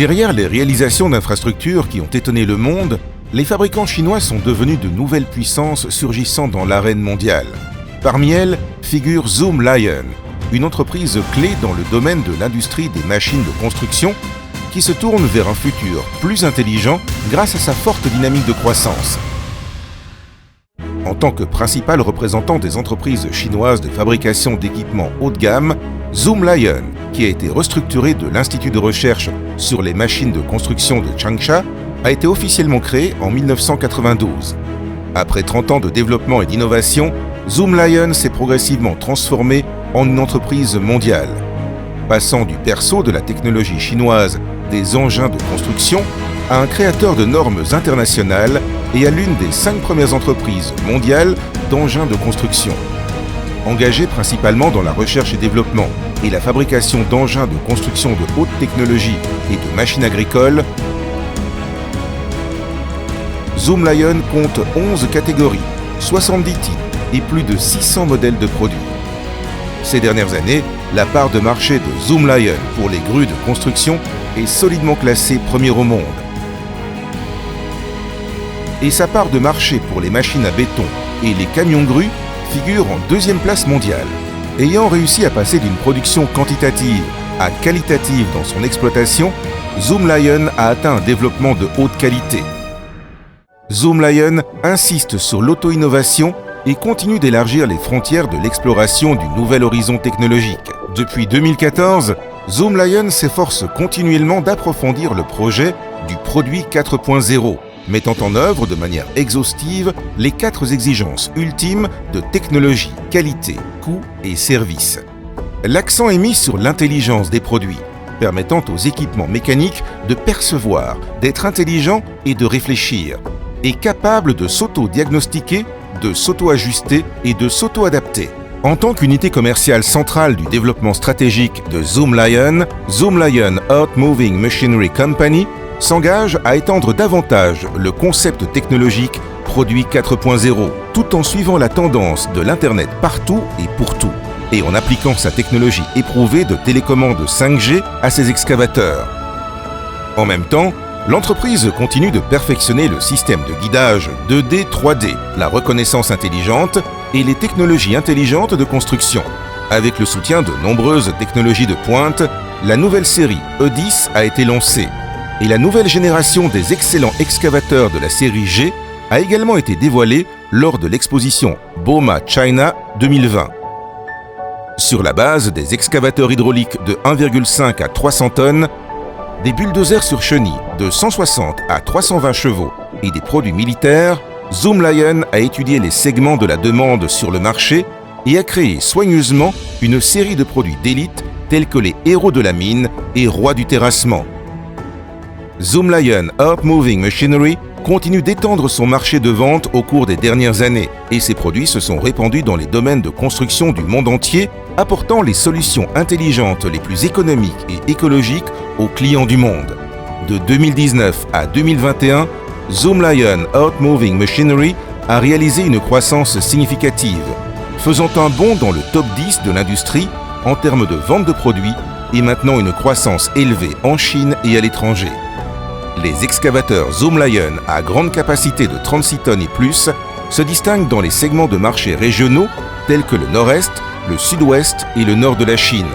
Derrière les réalisations d'infrastructures qui ont étonné le monde, les fabricants chinois sont devenus de nouvelles puissances surgissant dans l'arène mondiale. Parmi elles figure Zoomlion, une entreprise clé dans le domaine de l'industrie des machines de construction qui se tourne vers un futur plus intelligent grâce à sa forte dynamique de croissance. En tant que principal représentant des entreprises chinoises de fabrication d'équipements haut de gamme, Zoomlion, qui a été restructuré de l'Institut de recherche sur les machines de construction de Changsha, a été officiellement créé en 1992. Après 30 ans de développement et d'innovation, Zoomlion s'est progressivement transformé en une entreprise mondiale. Passant du berceau de la technologie chinoise des engins de construction à un créateur de normes internationales et à l'une des 5 premières entreprises mondiales d'engins de construction. Engagé principalement dans la recherche et développement et la fabrication d'engins de construction de haute technologie et de machines agricoles, Zoomlion compte 11 catégories, 70 types et plus de 600 modèles de produits. Ces dernières années, la part de marché de Zoomlion pour les grues de construction est solidement classée premier au monde. Et sa part de marché pour les machines à béton et les camions grues figure en 2e place mondiale. Ayant réussi à passer d'une production quantitative à qualitative dans son exploitation, Zoomlion a atteint un développement de haute qualité. Zoomlion insiste sur l'auto-innovation et continue d'élargir les frontières de l'exploration du nouvel horizon technologique. Depuis 2014, Zoomlion s'efforce continuellement d'approfondir le projet du produit 4.0, mettant en œuvre de manière exhaustive les 4 exigences ultimes de technologie, qualité, coût et service. L'accent est mis sur l'intelligence des produits, permettant aux équipements mécaniques de percevoir, d'être intelligents et de réfléchir, et capables de s'auto-diagnostiquer, de s'auto-ajuster et de s'auto-adapter. En tant qu'unité commerciale centrale du développement stratégique de Zoomlion, Zoomlion Earth Moving Machinery Company s'engage à étendre davantage le concept technologique Produit 4.0, tout en suivant la tendance de l'Internet partout et pour tout, et en appliquant sa technologie éprouvée de télécommande 5G à ses excavateurs. En même temps, l'entreprise continue de perfectionner le système de guidage 2D, 3D, la reconnaissance intelligente et les technologies intelligentes de construction. Avec le soutien de nombreuses technologies de pointe, la nouvelle série E10 a été lancée et la nouvelle génération des excellents excavateurs de la série G a également été dévoilée lors de l'exposition Bauma China 2020. Sur la base des excavateurs hydrauliques de 1,5 à 300 tonnes, des bulldozers sur chenilles de 160 à 320 chevaux et des produits militaires, Zoomlion a étudié les segments de la demande sur le marché et a créé soigneusement une série de produits d'élite tels que les héros de la mine et rois du terrassement. Zoomlion Earth Moving Machinery continue d'étendre son marché de vente au cours des dernières années et ses produits se sont répandus dans les domaines de construction du monde entier, apportant les solutions intelligentes les plus économiques et écologiques aux clients du monde. De 2019 à 2021, Zoomlion Earth Moving Machinery a réalisé une croissance significative, faisant un bond dans le top 10 de l'industrie en termes de vente de produits et maintenant une croissance élevée en Chine et à l'étranger. Les excavateurs Zoomlion à grande capacité de 36 tonnes et plus se distinguent dans les segments de marché régionaux tels que le nord-est, le sud-ouest et le nord de la Chine.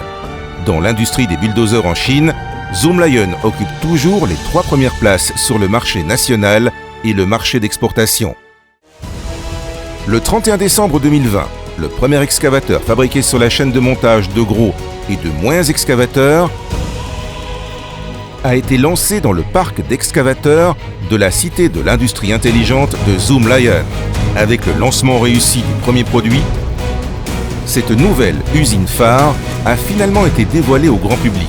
Dans l'industrie des bulldozers en Chine, Zoomlion occupe toujours les 3 premières places sur le marché national et le marché d'exportation. Le 31 décembre 2020, le premier excavateur fabriqué sur la chaîne de montage de gros et de moyens excavateurs a été lancé dans le parc d'excavateurs de la Cité de l'Industrie Intelligente de Zoomlion. Avec le lancement réussi du premier produit, cette nouvelle usine phare a finalement été dévoilée au grand public.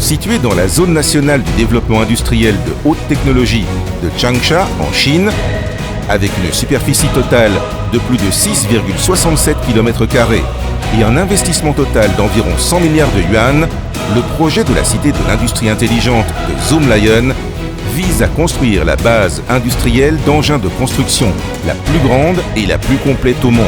Située dans la zone nationale du développement industriel de haute technologie de Changsha en Chine, avec une superficie totale de plus de 6,67 km² et un investissement total d'environ 100 milliards de yuan, le projet de la Cité de l'Industrie Intelligente de Zoomlion vise à construire la base industrielle d'engins de construction la plus grande et la plus complète au monde.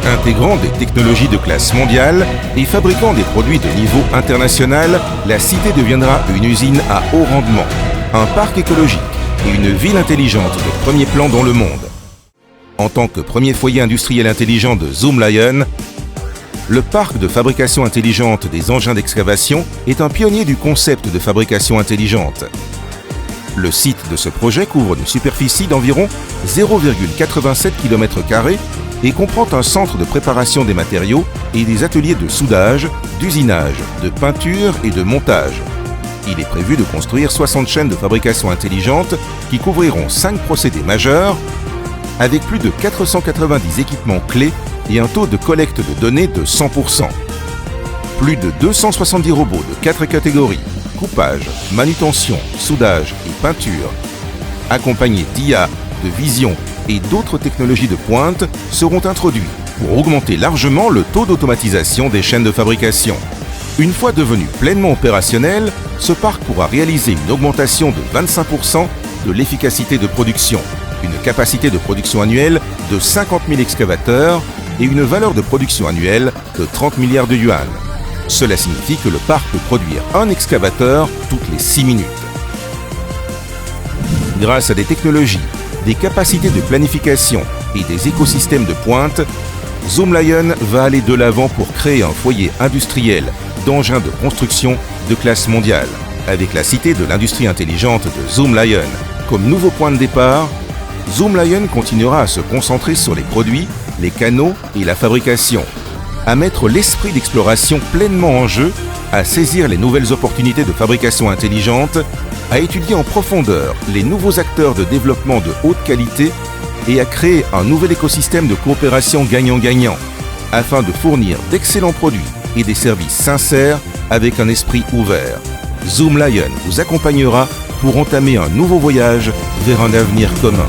Intégrant des technologies de classe mondiale et fabriquant des produits de niveau international, la cité deviendra une usine à haut rendement, un parc écologique et une ville intelligente de premier plan dans le monde. En tant que premier foyer industriel intelligent de Zoomlion, le parc de fabrication intelligente des engins d'excavation est un pionnier du concept de fabrication intelligente. Le site de ce projet couvre une superficie d'environ 0,87 km² et comprend un centre de préparation des matériaux et des ateliers de soudage, d'usinage, de peinture et de montage. Il est prévu de construire 60 chaînes de fabrication intelligente qui couvriront 5 procédés majeurs avec plus de 490 équipements clés et un taux de collecte de données de 100%. Plus de 270 robots de 4 catégories, coupage, manutention, soudage et peinture, accompagnés d'IA, de vision et d'autres technologies de pointe, seront introduits pour augmenter largement le taux d'automatisation des chaînes de fabrication. Une fois devenu pleinement opérationnel, ce parc pourra réaliser une augmentation de 25% de l'efficacité de production, une capacité de production annuelle de 50 000 excavateurs et une valeur de production annuelle de 30 milliards de yuan. Cela signifie que le parc peut produire un excavateur toutes les 6 minutes. Grâce à des technologies, des capacités de planification et des écosystèmes de pointe, Zoomlion va aller de l'avant pour créer un foyer industriel d'engins de construction de classe mondiale. Avec la cité de l'industrie intelligente de Zoomlion comme nouveau point de départ, Zoomlion continuera à se concentrer sur les produits, les canaux et la fabrication, à mettre l'esprit d'exploration pleinement en jeu, à saisir les nouvelles opportunités de fabrication intelligente, à étudier en profondeur les nouveaux acteurs de développement de haute qualité et à créer un nouvel écosystème de coopération gagnant-gagnant, afin de fournir d'excellents produits et des services sincères avec un esprit ouvert. Zoomlion vous accompagnera pour entamer un nouveau voyage vers un avenir commun.